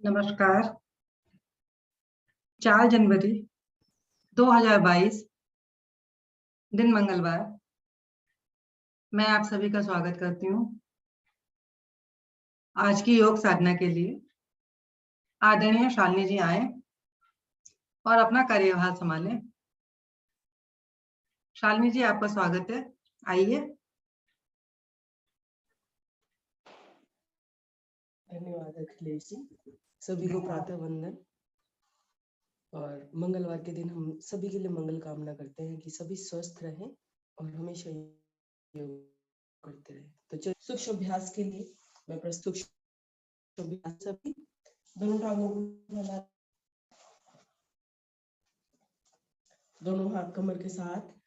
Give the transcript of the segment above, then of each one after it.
नमस्कार। 4 जनवरी 2022 दिन मंगलवार। मैं आप सभी का स्वागत करती हूँ आज की योग साधना के लिए। आदरणीय शालिनी जी आए और अपना कार्यभार संभालें। शालिनी जी, आपका स्वागत है, आइए। धन्यवाद अखिलेश जी। सभी को प्रातः वंदन। और मंगलवार के दिन हम सभी के लिए मंगल कामना करते हैं कि सभी स्वस्थ रहें और हमेशा योग करते रहें। तो चलिए सूक्ष्म अभ्यास के लिए मैं प्रस्तुत अभ्यास सभी दोनों टांगों को फैला, दोनों हाथ कमर के साथ,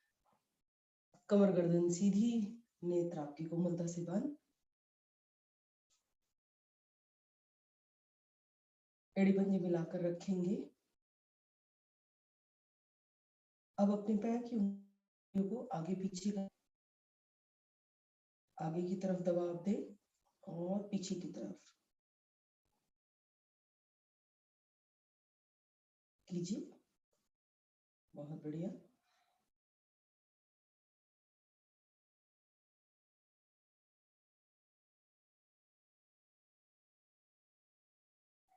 कमर गर्दन सीधी, नेत्र आपकी कोमलता से बंद, एड़ी पंजे मिलाकर रखेंगे। अब अपने पैर की उंगलियों को आगे पीछे कर, आगे की तरफ दबाव दें और पीछे की तरफ कीजिए। बहुत बढ़िया।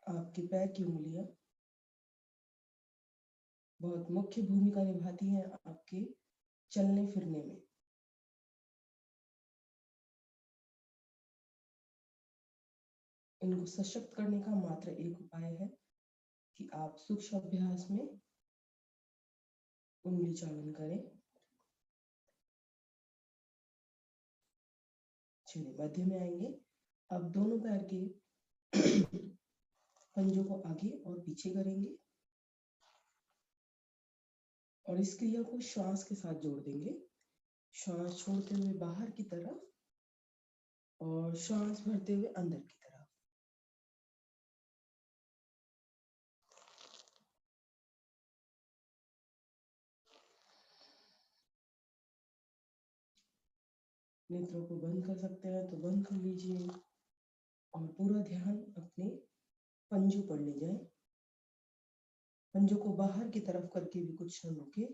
आपके पैर की उंगलियां बहुत मुख्य भूमिका निभाती हैं आपके चलने फिरने में। इनको सशक्त करने का मात्र एक उपाय है कि आप सूक्ष्म अभ्यास में उंगली चालन करें। चलिए मध्य में आएंगे। अब दोनों पैर के पंजों को आगे और पीछे करेंगे और इस क्रिया को श्वास के साथ जोड़ देंगे। श्वास छोड़ते हुए बाहर की तरफ और श्वास भरते हुए अंदर की तरफ। नेत्रों को बंद कर सकते हैं तो बंद कर लीजिए और पूरा ध्यान अपने पंजों पर ले जाएं। पंजों को बाहर की तरफ करके भी कुछ न रुके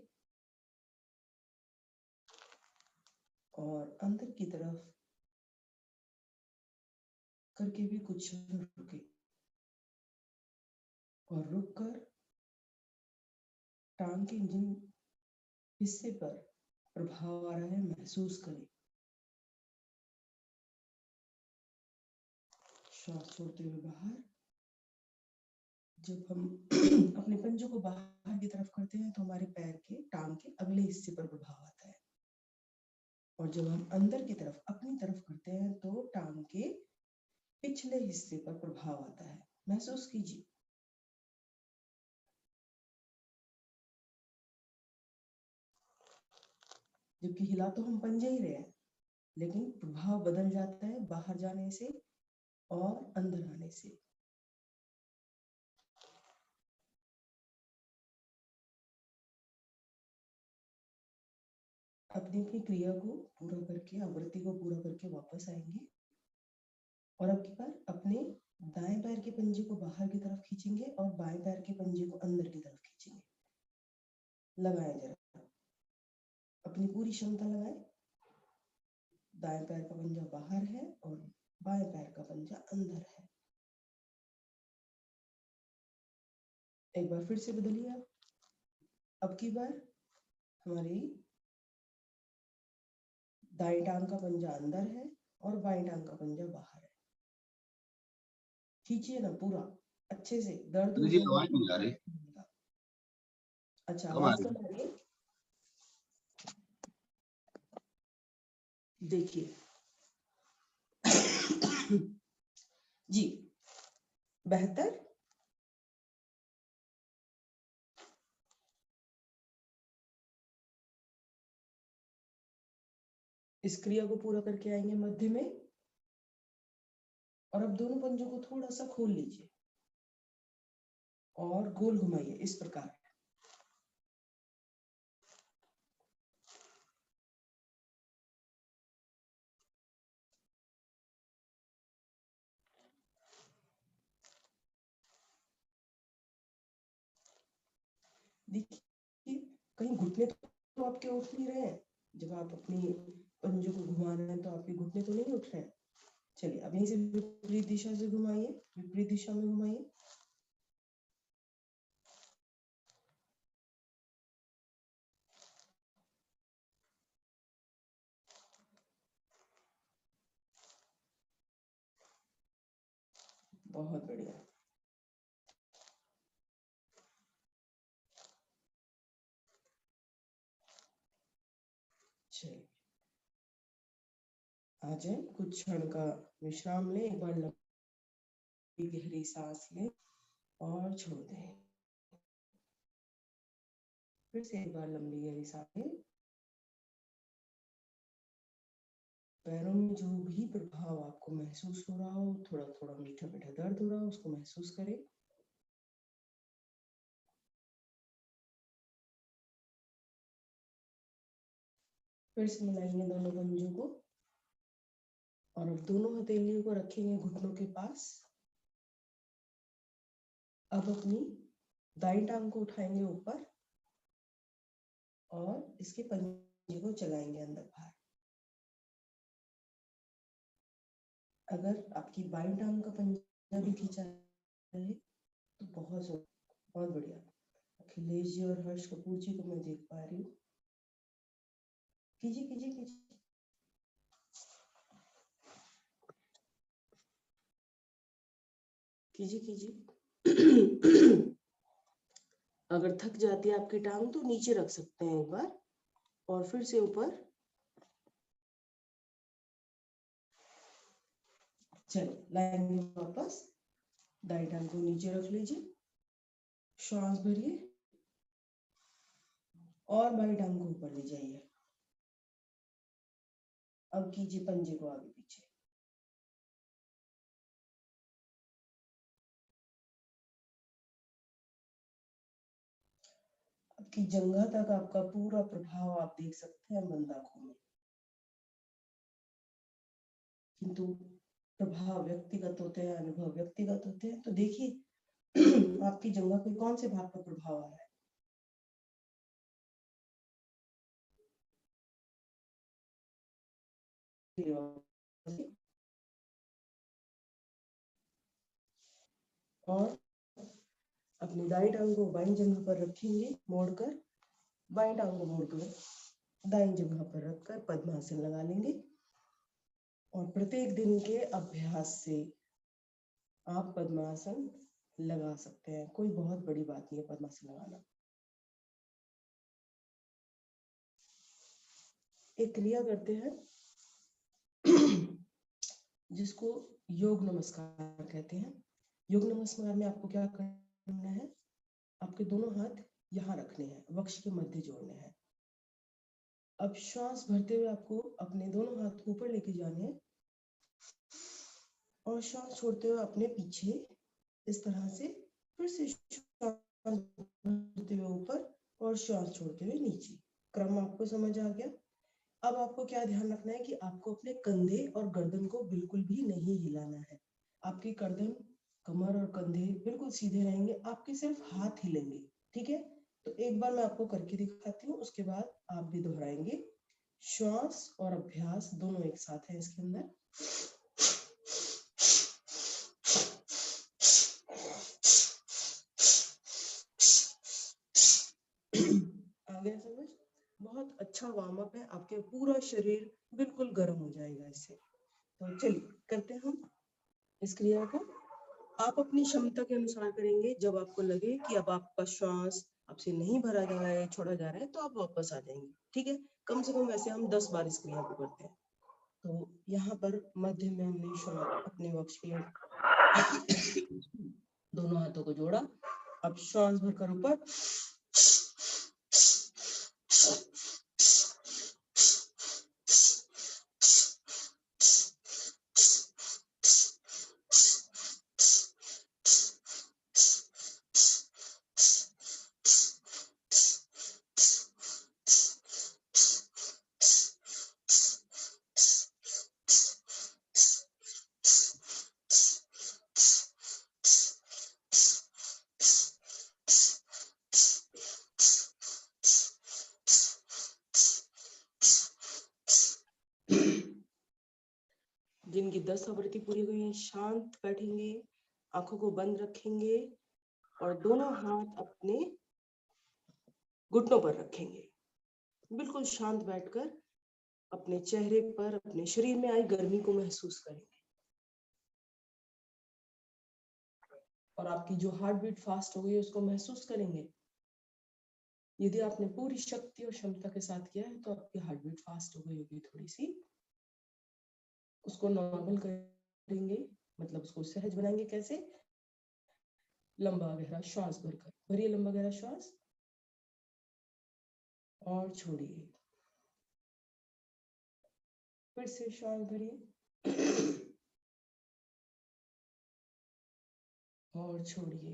और अंदर की तरफ करके भी कुछ न रुके और रुककर टांग के जिन हिस्से पर प्रभाव आ रहा है महसूस करें। श्वास छोड़ते हुए बाहर। जब हम अपने पंजों को बाहर की तरफ करते हैं तो हमारे पैर के टांग के अगले हिस्से पर प्रभाव आता है और जब हम अंदर की तरफ अपनी तरफ करते हैं तो टांग के पिछले हिस्से पर प्रभाव आता है। महसूस कीजिए। जबकि हिला तो हम पंजे ही रहे हैं, लेकिन प्रभाव बदल जाता है बाहर जाने से और अंदर आने से। अपनी अपनी क्रिया को पूरा करके, आवृत्ति को पूरा करके वापस आएंगे और अब की बार अपने दाएं पैर के पंजे को बाहर की तरफ खींचेंगे और बाएं पैर के पंजे को अंदर की तरफ खींचेंगे। लगाएं जरा, अपनी पूरी क्षमता लगाएं। दाएं पैर का पंजा बाहर है और बाएं पैर का पंजा अंदर है। एक बार फिर से बदलिए आप। अब की बार हमारी दाएं टांग का पंजा अंदर है और बाएं टांग का पंजा बाहर है। खींचिए ना पूरा अच्छे से, दर्द हो जाए। अच्छा, आवाज कम आ रही है। देखिए जी, बेहतर। इस क्रिया को पूरा करके आएंगे मध्य में और अब दोनों पंजों को थोड़ा सा खोल लीजिए और गोल घुमाइए इस प्रकार। देखिए कहीं घुटने तो आपके उठ नहीं रहे हैं, जब आप अपनी पंजों को घुमा रहे हैं तो आपके घुटने तो नहीं उठ रहे हैं। चलिए अब यहीं से विपरीत दिशा से घुमाइए, विपरीत दिशा में घुमाइए। बहुत बढ़िया। चलिए आ जाए, कुछ क्षण का विश्राम लें, एक बार लंबी गहरी सांस लें और छोड़ दें। फिर से एक बार लंबी गहरी सांस लें। पैरों में जो भी प्रभाव आपको महसूस हो रहा हो, थोड़ा थोड़ा मीठा मीठा दर्द हो रहा हो, उसको महसूस करें। फिर से मिलाएंगे दोनों पंजों को और अब दोनों हथेलियों को रखेंगे घुटनों के पास। अब अपनी दाईं टांग को उठाएंगे ऊपर और इसके पंजे को चलाएंगे अंदर बाहर। अगर आपकी बाईं टांग का पंजा भी खींचा रहे तो बहुत बढ़िया। अखिलेश जी और हर्ष कपूर जी को मैं देख पा रही हूँ। कीजिए कीजिए कीजिए। कीजिए कीजिए। अगर थक जाती है आपकी टांग तो नीचे रख सकते हैं एक बार और फिर से ऊपर। चलिए लाएंगे वापस, दाईं टांग को नीचे रख लीजिए, श्वास भरिए और बाईं टांग को ऊपर ले जाइए। अब कीजिए पंजे को आगे पीछे। आपकी जंघा तक आपका पूरा प्रभाव आप देख सकते हैं बंद आंखों में, किंतु प्रभाव व्यक्तिगत होते हैं, अनुभव व्यक्तिगत होते हैं। तो देखिए आपकी जंघा के कौन से भाग पर प्रभाव आ रहा है। और अपनी दाईं टांग को बाईं जंघा पर रखेंगे मोड़कर, बाईं टांग को मोड़कर दाईं जंघा पर रखकर पद्मासन लगा लेंगे। और प्रत्येक दिन के अभ्यास से आप पद्मासन लगा सकते हैं, कोई बहुत बड़ी बात नहीं है पद्मासन लगाना। एक क्रिया करते हैं जिसको योग नमस्कार कहते हैं। योग नमस्कार में आपको क्या करना है, आपके दोनों हाथ यहाँ रखने हैं, वक्ष के मध्य जोड़ने हैं। अब श्वास भरते हुए आपको अपने दोनों हाथ ऊपर लेके जाने हैं और श्वास छोड़ते हुए अपने पीछे इस तरह से। फिर से श्वास भरते हुए ऊपर और श्वास छोड़ते हुए नीचे। क्रम आपको समझ आ गया। अब आपको क्या ध्यान रखना है कि आपको अपने कंधे और गर्दन को बिल्कुल भी नहीं हिलाना है। आपकी गर्दन, कमर और कंधे बिल्कुल सीधे रहेंगे, आपके सिर्फ हाथ हिलेंगे। ठीक है, तो एक बार मैं आपको करके दिखाती हूँ, उसके बाद आप भी दोहराएंगे। श्वास और अभ्यास दोनों एक साथ है इसके अंदर। आ गया समझ? बहुत अच्छा वार्म अप है, आपके पूरा शरीर बिल्कुल गर्म हो जाएगा इससे। तो चलिए करते हैं हम इस क्रिया को। आप अपनी क्षमता के अनुसार करेंगे। जब आपको लगे कि अब आपका श्वास आपसे नहीं भरा जा रहा है, छोड़ा जा रहा है, तो आप वापस आ जाएंगे। ठीक है, कम से कम वैसे हम 10 बार इस क्रिया को करते हैं। तो यहाँ पर मध्य में हमने श्वास अपने वक्ष के दोनों हाथों को जोड़ा। अब श्वास भरकर ऊपर, की 10 आवृत्ति पूरी हुई है। शांत बैठेंगे, आंखों को बंद रखेंगे और दोनों हाथ अपने घुटनों पर रखेंगे। बिल्कुल शांत बैठकर अपने चेहरे पर, अपने शरीर में आई गर्मी को महसूस करेंगे और आपकी जो हार्ट बीट फास्ट हो गई है उसको महसूस करेंगे। यदि आपने पूरी शक्ति और क्षमता के साथ किया है तो आपकी हार्ट बीट फास्ट हो गई होगी थोड़ी सी। उसको नॉर्मल करेंगे, मतलब उसको सहज बनाएंगे। कैसे? लंबा गहरा श्वास भरकर भरिए, लंबा गहरा श्वास और छोड़िए। फिर से श्वास भरिए और छोड़िए।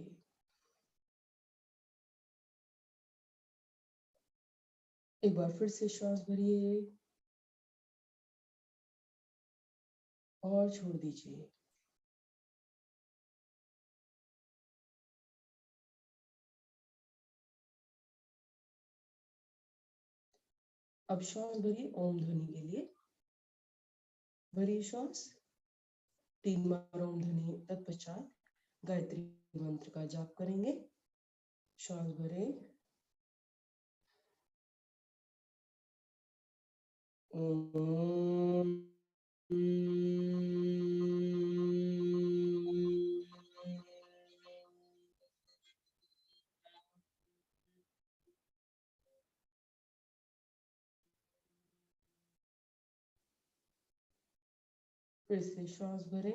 एक बार फिर से श्वास भरिए और छोड़ दीजिए। अब श्वास भरिए ओम ध्वनि के लिए। भरिए श्वास 3 बार ओम ध्वनि, तत्पश्चात गायत्री मंत्र का जाप करेंगे। श्वास भरे ओम। फिर से श्वास भरे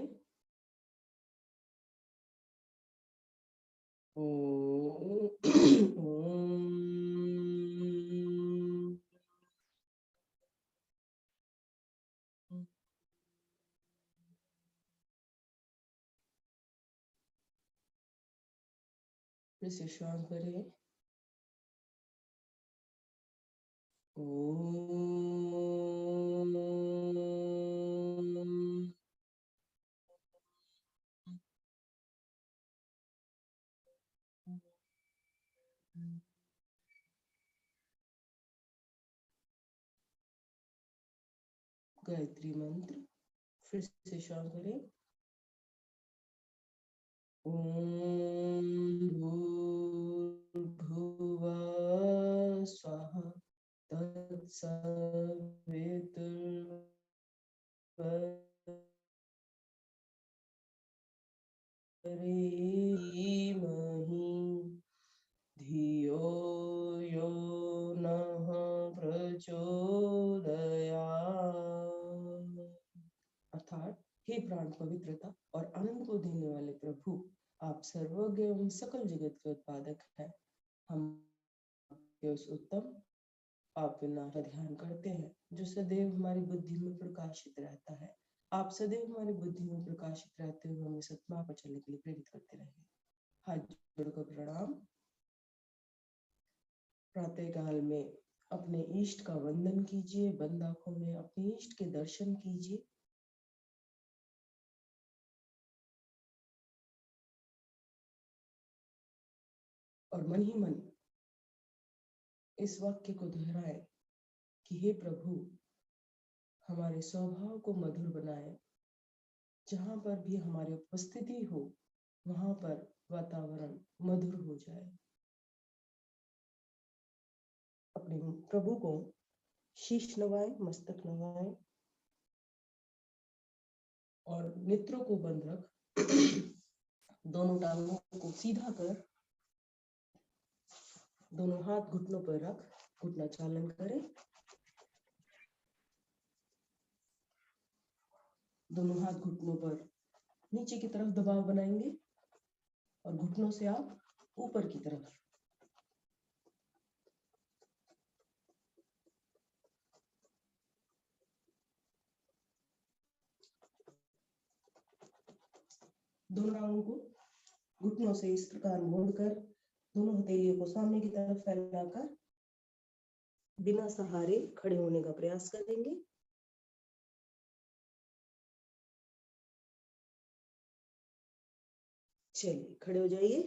ओम। फिर से श्वास भरे ओम। गायत्री मंत्र फिर से श्वास भरे ओम भूर्भुवः स्वः तत्सवितुर्वरेण्यं धियो यो नः प्रचोदयात्। अर्थात, हे प्राण पवित्रता और आनंद को देने वाले प्रभु, आप सर्वज्ञ एवं सकल जगत के उत्पादक हैं। हम उस उत्तम आप विनाश का ध्यान करते हैं जो सदैव हमारी बुद्धि में प्रकाशित रहता है। आप सदैव हमारी बुद्धि में प्रकाशित रहते हुए हमें सत्मार्ग पर चलने के लिए प्रेरित करते रहे। हाथ जोड़कर प्रणाम। प्रातः काल में अपने इष्ट का वंदन कीजिए, बंद आंखों में अपने इष्ट के दर्शन कीजिए। और मन ही मन इस वाक्य को दोहराए कि हे प्रभु, हमारे स्वभाव को मधुर बनाए। जहां पर भी हमारी उपस्थिति हो वहां पर वातावरण मधुर हो जाए। अपने प्रभु को शीश नवाएं, मस्तक नवाएं और नेत्रों को बंद रख दोनों टांगों को सीधा कर दोनों हाथ घुटनों पर रख घुटना चालन करें। दोनों हाथ घुटनों पर नीचे की तरफ दबाव बनाएंगे और घुटनों से आप ऊपर की तरफ। दोनों आंगों को घुटनों से इस प्रकार मोड़कर दोनों हथेलियों को सामने की तरफ फैलाकर बिना सहारे खड़े होने का प्रयास करेंगे। चलिए, खड़े हो जाइए।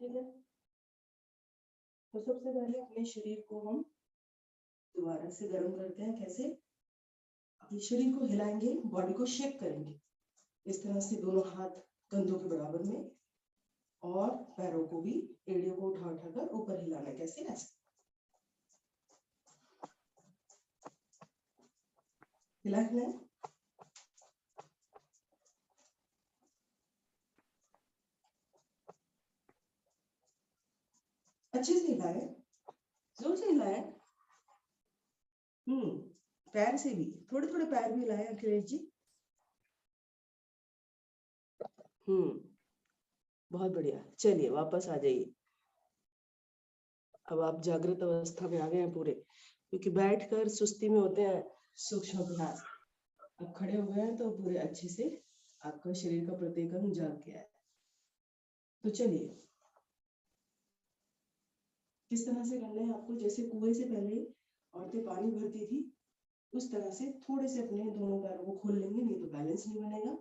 ठीक है, तो सबसे पहले अपने शरीर को हम दोबारा से गर्म करते हैं। कैसे? अपने शरीर को हिलाएंगे, बॉडी को शेक करेंगे इस तरह से, दोनों हाथ कंधों के बराबर में, और पैरों को भी, एड़ियों को उठा उठाकर ऊपर हिलाना है। कैसे? ऐसे हिलाना है। अच्छे से हिलाए, जोर से हिलाए। पैर से भी, थोड़े थोड़े पैर भी हिलाए अखिलेश जी। बहुत बढ़िया। चलिए वापस आ जाइए। अब आप जागृत अवस्था में आ गए हैं पूरे, क्योंकि बैठकर सुस्ती में होते हैं सूक्ष्म अभ्यास। अब खड़े हो गए हैं तो पूरे अच्छे से आपका शरीर का प्रत्येक अंग जाग गया है। तो चलिए, किस तरह से करना है आपको? जैसे कुएं से पहले औरतें पानी भरती थी, उस तरह से थोड़े से अपने दोनों पैरों को खोल लेंगे, नहीं तो बैलेंस नहीं बनेगा।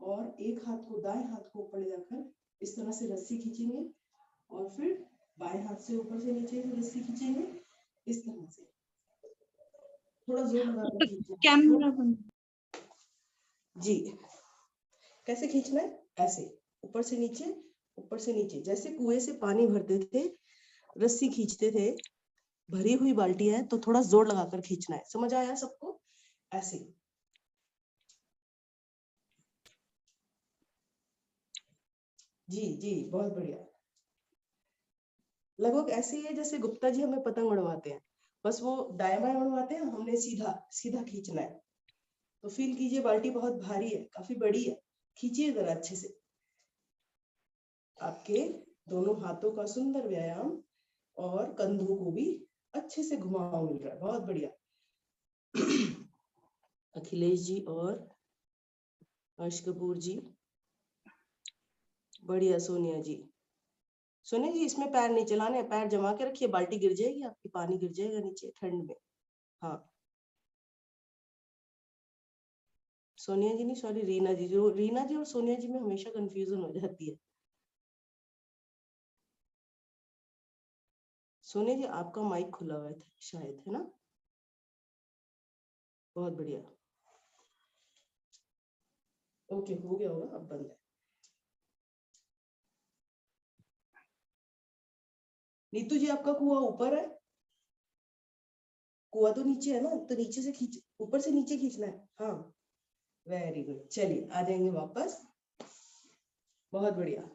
और एक हाथ को, दाएं हाथ को ऊपर ले जाकर इस तरह से रस्सी खींचेंगे, और फिर बाएं हाथ से ऊपर से नीचे रस्सी खींचेंगे इस तरह से। थोड़ा जोर लगाकर खींचना कैमरा जी। कैसे खींचना है? ऐसे, ऊपर से नीचे, ऊपर से नीचे। जैसे कुएं से पानी भरते थे, रस्सी खींचते थे, भरी हुई बाल्टी है तो थोड़ा जोर लगाकर खींचना है। समझ आया सबको? ऐसे। जी जी, बहुत बढ़िया। लगभग ऐसे ही है जैसे गुप्ता जी हमें पतंग उड़वाते हैं, बस वो दाएं बाएं उड़वाते हैं, हमने सीधा सीधा खींचना है। तो फील कीजिए, बाल्टी बहुत भारी है, काफी बड़ी है। खींचिए जरा अच्छे से। आपके दोनों हाथों का सुंदर व्यायाम, और कंधों को भी अच्छे से घुमाव मिल रहा है। बहुत बढ़िया। अखिलेश जी और हर्ष कपूर जी, बढ़िया। सोनिया जी, सोनिया जी इसमें पैर नहीं चलाने, पैर जमा के रखिए, बाल्टी गिर जाएगी आपकी, पानी गिर जाएगा नीचे ठंड में। हाँ सोनिया जी नहीं, सॉरी, रीना जी। जो रीना जी और सोनिया जी में हमेशा कंफ्यूजन हो जाती है। सोनिया जी आपका माइक खुला हुआ है शायद, है ना? बहुत बढ़िया। ओके, हो गया होगा, अब बंद है। नीतू जी आपका कुआं ऊपर है, कुआं तो नीचे है ना, तो नीचे से खींच, ऊपर से नीचे खींचना है। हाँ वेरी गुड। चलिए आ जाएंगे वापस। बहुत बढ़िया।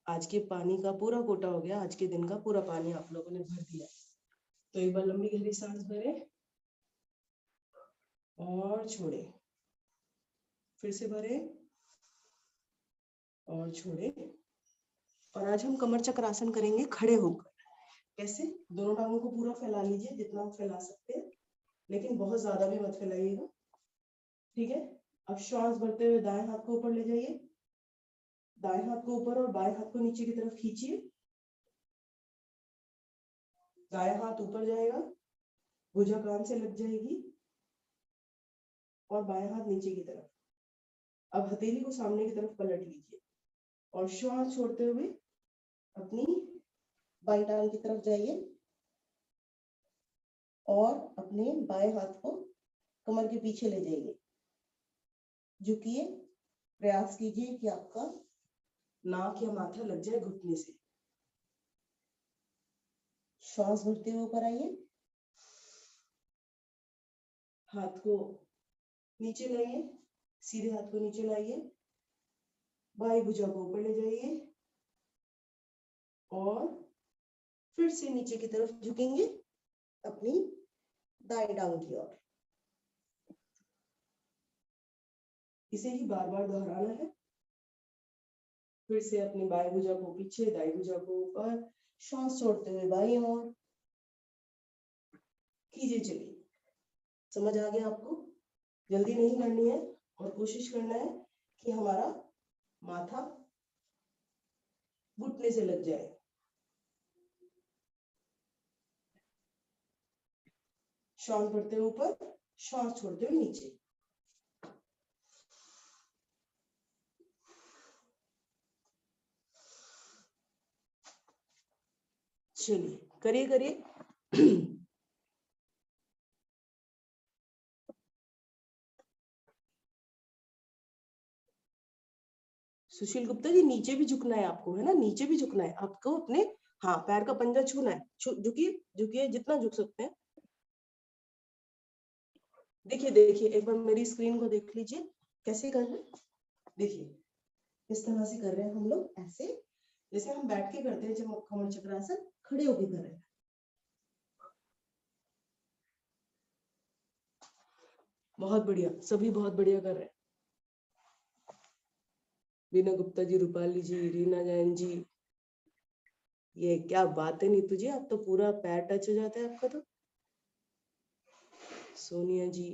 आज के पानी का पूरा कोटा हो गया, आज के दिन का पूरा पानी आप लोगों ने भर दिया। तो एक बार लंबी गहरी सांस भरे और छोड़े, फिर से भरे और छोड़े। और आज हम कमर चक्रासन करेंगे खड़े होकर। कैसे? दोनों टांगों को पूरा फैला लीजिए, जितना आप फैला सकते हैं, लेकिन बहुत ज्यादा भी मत फैलाइएगा। ठीक है? अब श्वास भरते हुए दाएं हाथ को ऊपर ले जाइए, दाएं हाथ को ऊपर और बाएं हाथ को नीचे की तरफ खींचिए। दाएं हाथ ऊपर जाएगा, भुजा कान से लग जाएगी, और बाएं हाथ नीचे की तरफ। अब हथेली को सामने की तरफ पलट लीजिए, और श्वास छोड़ते हुए अपनी बाई टांग की तरफ जाइए, और अपने बाएं हाथ को कमर के पीछे ले जाइए। झुकिए, प्रयास कीजिए कि आपका नाक या माथा लग जाए घुटने से। श्वास भरते हुए ऊपर आइए, हाथ को नीचे लाइए, सीधे हाथ को नीचे लाइए, बाई भुजा को ऊपर ले जाइए, और फिर से नीचे की तरफ झुकेंगे अपनी दाएं टांग की ओर। इसे ही बार बार दोहराना है। फिर से अपनी बाई भुजा को पीछे, दाई भुजा को ऊपर, श्वास छोड़ते हुए बाई ओर कीजिए। चलिए, समझ आ गया आपको? जल्दी नहीं करनी है, और कोशिश करना है कि हमारा माथा घुटने से लग जाए। श्वास भरते हुए ऊपर, श्वास छोड़ते हुए नीचे। चलिए करिए करिए। सुशील गुप्ता जी, नीचे भी झुकना है आपको, है ना, नीचे भी झुकना है आपको अपने, हाँ पैर का पंजा छूना है, झुकिए झुकिए जितना झुक सकते हैं। देखिए देखिए एक बार मेरी स्क्रीन को देख लीजिए कैसे करना है। देखिए इस तरह से कर रहे हैं हम लोग, ऐसे जैसे हम बैठ के करते हैं जब कमल चक्रासन, खड़े होके कर रहे हैं। बहुत बढ़िया, सभी बहुत बढ़िया कर रहे हैं। रीना गुप्ता जी, रूपाली जी, रीना जैन जी, ये क्या बात है नीतू जी, आप तो पूरा पैर टच हो जाता है आपका तो। सोनिया जी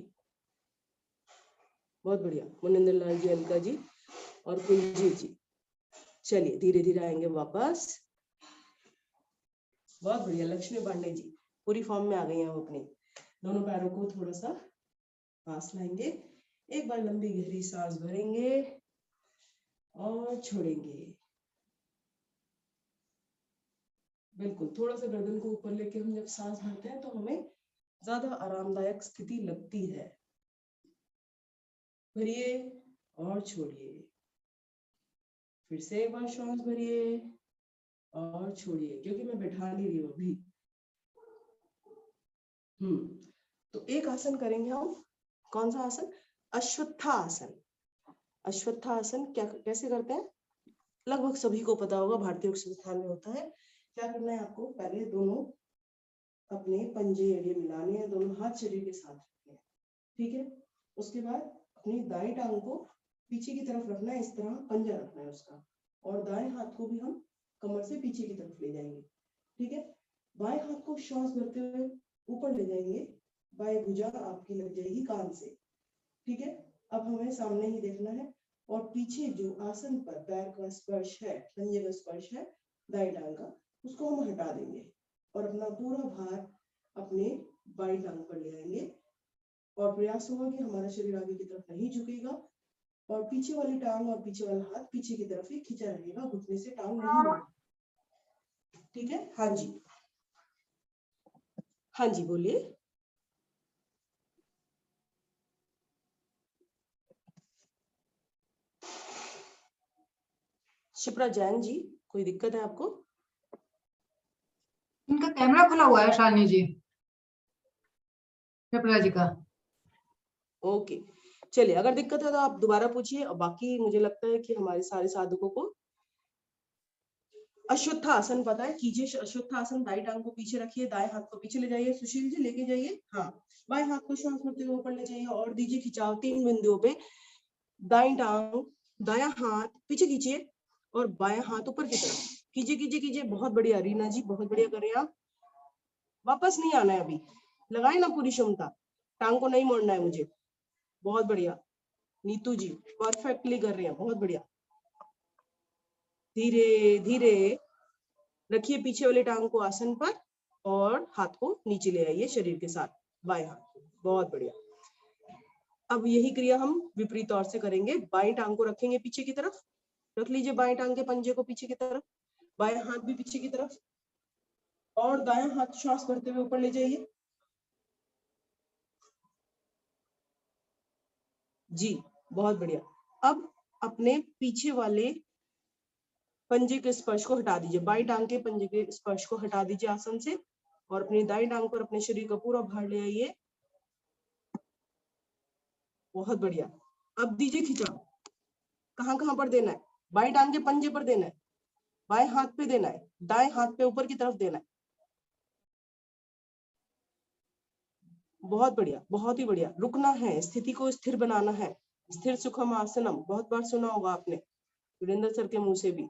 बहुत बढ़िया, मुनिंदर लाल जी, अलका जी और कुंजी जी। चलिए धीरे धीरे आएंगे वापस। बहुत बढ़िया, लक्ष्मी पांडे जी पूरी फॉर्म में आ गई हैं हम अपने। दोनों पैरों को थोड़ा सा पास लाएंगे, एक बार लंबी गहरी सांस भरेंगे और छोड़ेंगे। बिल्कुल, थोड़ा सा गर्दन को ऊपर लेके हम जब सांस भरते हैं तो हमें ज्यादा आरामदायक स्थिति लगती है। भरिए और छोड़िए, फिर से एक बार श्वास भरिए और छोड़िए, क्योंकि मैं बैठा नहीं रही हूँ अभी। तो एक आसन करेंगे हम, कौन सा आसन? अश्वत्थासन। अश्वत्थासन क्या कैसे करते हैं, लगभग सभी को पता होगा, भारतीय संस्थान में होता है। क्या करना है आपको, पहले दोनों अपने पंजे एड़े मिलाने हैं, दोनों हाथ शरीर के साथ रखने हैं, ठीक है। उसके बाद अपनी दाएं टांग को पीछे की तरफ रखना है, इस तरह पंजा रखना है उसका, और दाएं हाथ को भी हम कमर से पीछे की तरफ ले जाएंगे, ठीक है। बाएं हाथ को श्वास भरते हुए ऊपर ले जाएंगे, बाएं भुजा आपकी लग जाएगी कान से, ठीक है। अब हमें सामने ही देखना है, और पीछे जो आसन पर पैर का स्पर्श है, पंजे का स्पर्श है दाएं टांग का, उसको हम हटा देंगे और अपना पूरा भार अपने बाएं टांग पर ले आएंगे, और प्रयास होगा कि हमारा शरीर आगे की तरफ नहीं झुकेगा, और पीछे वाली टांग और पीछे वाला हाथ पीछे की तरफ ही खींचा रहेगा, घुटने से टांग नहीं मुड़ेगी, ठीक है। हाँ जी, हाँ जी बोलिए। शिप्रा जैन जी, कोई दिक्कत है आपको? इनका कैमरा खुला हुआ है शालिनी जी, शिप्रा जी का। ओके, चलिए अगर दिक्कत है तो आप दोबारा पूछिए, और बाकी मुझे लगता है कि हमारे सारे साधकों को अश्वत्थासन पता है। कीजिए अश्वत्थासन, दाई टांग को पीछे रखिए, दाएं हाथ को पीछे ले जाइए, सुशील जी लेके जाइए, हाँ बाएं हाथ को श्वास भरते हुए ऊपर ले जाइए और दीजिए खिंचाव 3 बिंदुओं पे। दाई टांग, दायां हाथ पीछे खींचिए और बायां हाथ ऊपर की तरफ कीजिए कीजिए कीजिए। बहुत बढ़िया रीना जी, बहुत बढ़िया कर रहे हैं आप। वापस नहीं आना है अभी, लगाए ना पूरी क्षमता, टांग को नहीं मोड़ना है मुझे। बहुत बढ़िया नीतू जी, परफेक्टली कर रहे हैं, बहुत बढ़िया। धीरे धीरे रखिए पीछे वाली टांग को आसन पर और हाथ को नीचे ले आइए शरीर के साथ, बाएं हाथ, बहुत बढ़िया। अब यही क्रिया हम विपरीत तौर से करेंगे, बाएं टांग को रखेंगे पीछे की तरफ, रख लीजिए बाएं टांग के पंजे को पीछे की तरफ, बाएं हाथ भी पीछे की तरफ, और दायां हाथ श्वास भरते हुए ऊपर ले जाइए। जी बहुत बढ़िया। अब अपने पीछे वाले पंजे के स्पर्श को हटा दीजिए, बाई टांग के पंजे के स्पर्श को हटा दीजिए आसन से, और अपनी दाई टांग पर अपने शरीर का पूरा भार ले आइए। बहुत बढ़िया। अब दीजिए खिंचाव, कहां कहां पर देना है? बाई टांग के पंजे पर देना है, बाएं हाथ पे देना है, दाएं हाथ पे ऊपर की तरफ देना है। बहुत बढ़िया, बहुत ही बढ़िया। रुकना है, स्थिति को स्थिर बनाना है। स्थिर सुखम आसनम बहुत बार सुना होगा आपने वीरेंद्र सर के मुंह से भी।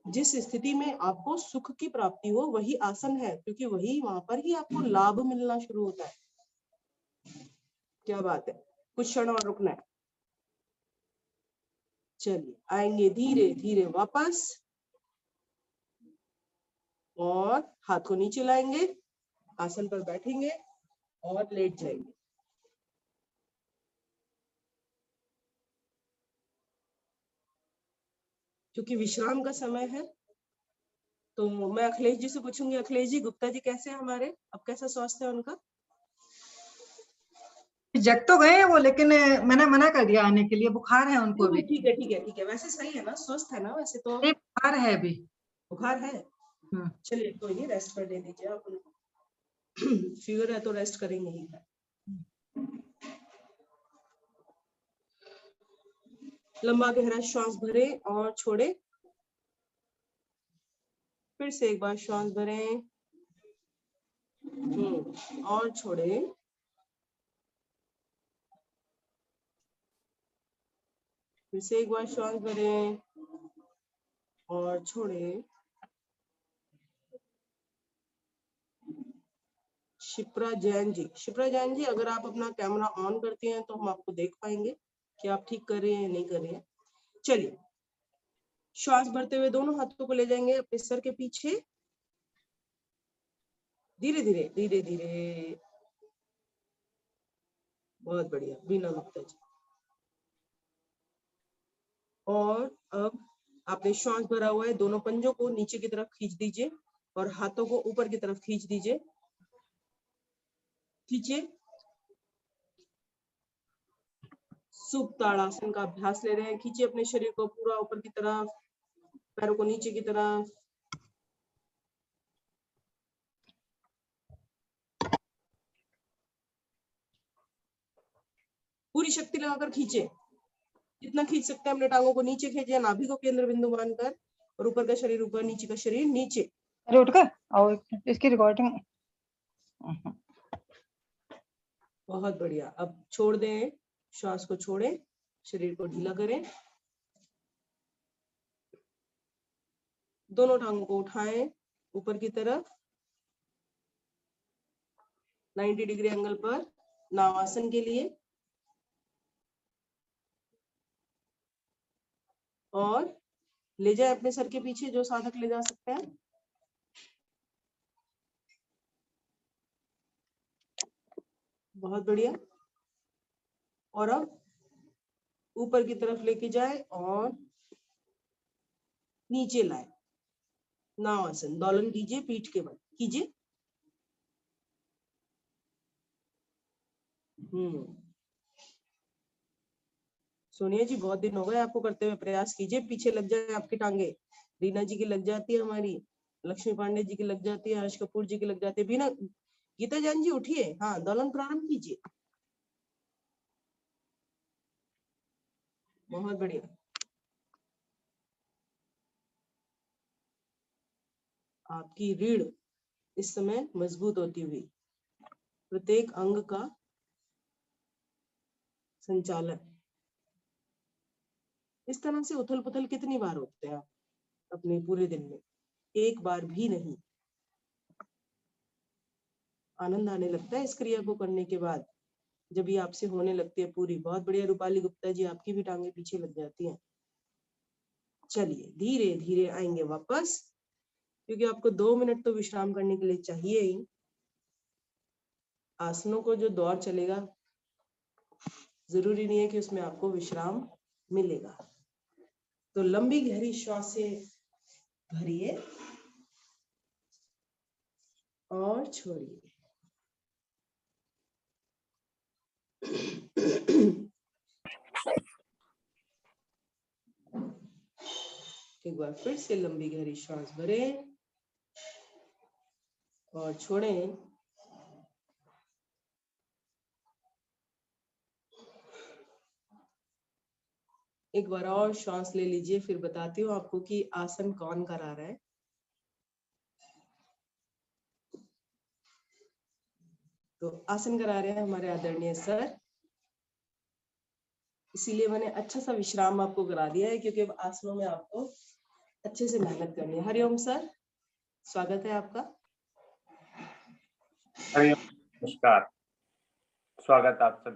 जिस स्थिति में आपको सुख की प्राप्ति हो वही आसन है, क्योंकि वही वहां पर ही आपको लाभ मिलना शुरू होता है। क्या बात है, कुछ क्षण और रुकना है। चलिए आएंगे धीरे धीरे वापस, और हाथ को नीचे लाएंगे, आसन पर बैठेंगे और लेट जाएंगे। क्योंकि विश्राम का समय है, तो मैं अखिलेश जी से पूछूंगी, अखिलेश जी गुप्ता जी कैसे हैं हमारे, अब कैसा स्वास्थ्य है उनका? जग तो गए हैं वो, लेकिन मैंने मना कर दिया आने के लिए, बुखार है उनको भी। ठीक है ठीक है ठीक है, वैसे सही है ना, स्वस्थ है ना वैसे तो? नहीं, बुखार है अभी। बुखार है, चलिए कोई नहीं, रेस्ट पर दे दीजिए आप उनको। फीवर है तो रेस्ट करेंगे ही। लंबा गहरा श्वास भरे और छोड़े, फिर से एक बार श्वास भरें और छोड़े, फिर से एक बार श्वास भरें और छोड़े। शिप्रा जैन जी, अगर आप अपना कैमरा ऑन करती हैं तो हम आपको देख पाएंगे कि आप ठीक कर रहे हैं या नहीं कर रहे हैं। चलिए, श्वास भरते हुए दोनों हाथों को ले जाएंगे अपने सर के पीछे, धीरे धीरे धीरे धीरे। बहुत बढ़िया बीना गुप्ता जी। और अब आपने श्वास भरा हुआ है, दोनों पंजों को नीचे की तरफ खींच दीजिए और हाथों को ऊपर की तरफ खींच दीजिए। खींचिए। सुप्त ताड़ासन का अभ्यास ले रहे हैं। खींचिए अपने शरीर को पूरा ऊपर की तरफ, पैरों को नीचे की तरफ। पूरी शक्ति लगाकर खींचे, जितना खींच सकते हैं। अपने टांगों को नीचे खींचे, नाभि को केंद्र बिंदु मानकर, और ऊपर का शरीर ऊपर, नीचे का शरीर नीचे। अरे उठ कर और इसकी रिकॉर्डिंग। बहुत बढ़िया। अब छोड़ दें, श्वास को छोड़ें, शरीर को ढीला करें। दोनों टांगों को उठाएं ऊपर की तरफ 90 डिग्री एंगल पर नावासन के लिए, और ले जाए अपने सर के पीछे, जो साधक ले जा सकते हैं। बहुत बढ़िया। और अब ऊपर की तरफ लेके जाए और नीचे लाए, नावासन। दोलन कीजिए पीठ के बल, कीजिए। सोनिया जी बहुत दिन हो गए आपको करते हुए, प्रयास कीजिए, पीछे लग जाए आपकी टांगे। रीना जी की लग जाती है, हमारी लक्ष्मी पांडे जी की लग जाती है, हर्ष कपूर जी की लग जाती है। बिना गीता जैन जी उठिए, हाँ दोलन प्रारंभ कीजिए। बहुत बढ़िया। आपकी रीढ़ इस समय मजबूत होती हुई, प्रत्येक अंग का संचालन। इस तरह से उथल पुथल कितनी बार होते हैं आप अपने पूरे दिन में? एक बार भी नहीं। आनंद आने लगता है इस क्रिया को करने के बाद, जब ये आपसे होने लगती है पूरी। बहुत बढ़िया रूपाली गुप्ता जी, आपकी भी टांगे पीछे लग जाती हैं। चलिए धीरे धीरे आएंगे वापस, क्योंकि आपको 2 मिनट तो विश्राम करने के लिए चाहिए ही। आसनों को जो दौर चलेगा, जरूरी नहीं है कि उसमें आपको विश्राम मिलेगा। तो लंबी गहरी श्वास से भरिए और छोड़िए। एक बार फिर से लंबी गहरी श्वास भरें और छोड़ें। एक बार और श्वास ले लीजिए, फिर बताती हूँ आपको कि आसन कौन करा रहा है। तो आसन करा रहे हैं हमारे आदरणीय सर, इसीलिए मैंने अच्छा सा विश्राम आपको करा दिया है, क्योंकि अब आसनों में आपको अच्छे से मेहनत करनी है। हरिओम सर, स्वागत है आपका। हरिओम, नमस्कार, स्वागत आप सभी।